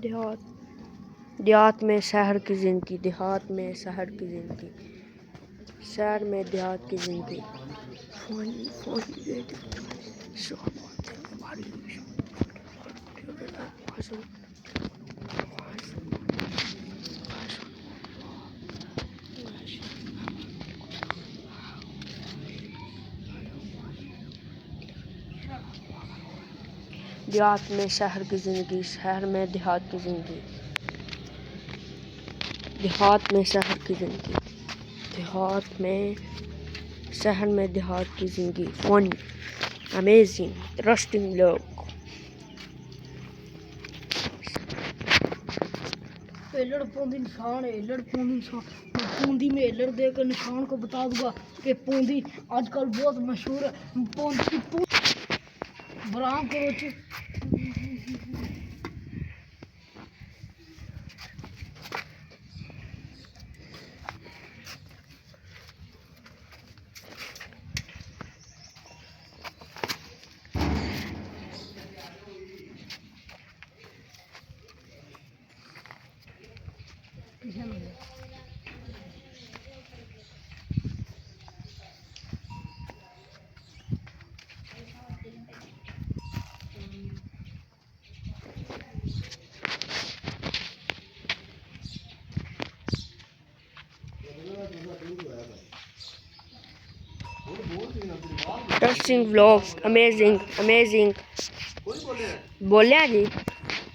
देहात देहात में शहर की ज़िंदगी, देहात में शहर की ज़िंदगी, शहर में देहात की ज़िंदगी। देहात में शहर की ज़िंदगी, शहर में देहात की ज़िंदगी, देहात में शहर की ज़िंदगी, देहात में शहर में देहात की ज़िंदगी। फनी, अमेजिंग, इंटरेस्टिंग लोग। एलड़ पौंदी निशान है, एलड़ पौंदी निशान। मैं पौंदी में एलड़ देकर निशान को बता दूंगा कि पौंदी आजकल बहुत मशहूर है। पौंदी बराम करो इंटरेस्टिंग व्लॉग्स, अमेजिंग बोलिया जी।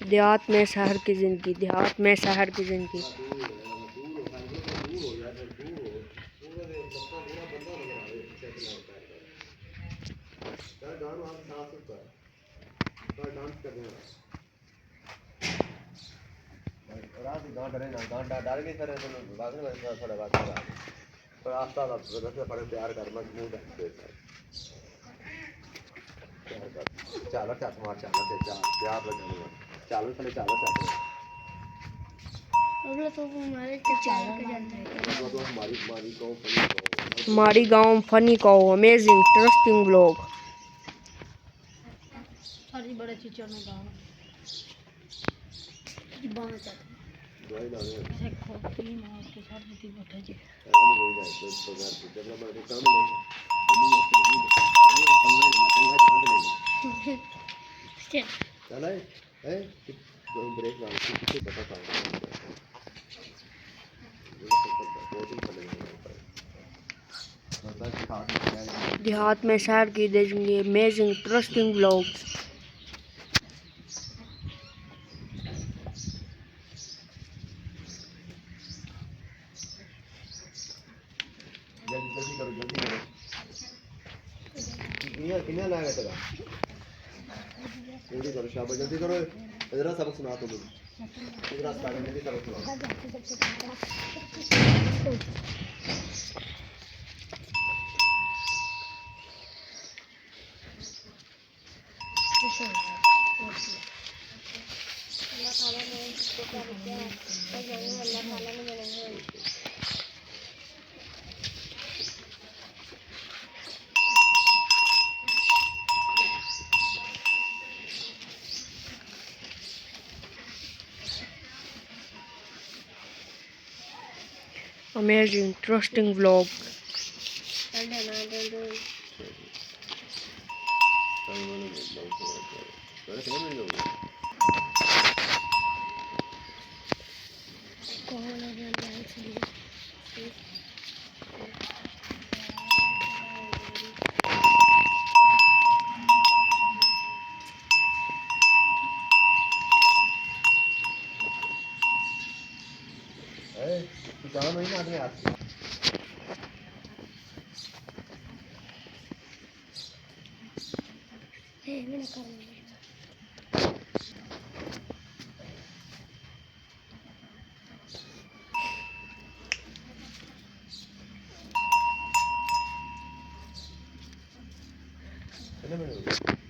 देहात में शहर की ज़िंदगी, देहात में शहर की ज़िंदगी। हमारी गाँव फनी कहो, अमेजिंग, इंटरेस्टिंग व्लॉग। सारी बड़े चीचर में गाँव बांध चाहते देखो तीन और के साथ भी बैठे जी। चला है ब्रेक देहात में शहर की ज़िंदगी, अमेजिंग, इंटरेस्टिंग व्लॉग्स। जल्दी करो कितना लगा तेरा जल्दी करो शाबाश जल्दी करो इधर सबक सुना तो इधर स्टार्ट जल्दी सबक सुना Amazing, interesting vlog. जाओ नहीं ना आदमी आते मैंने कर लिया कितने मिनट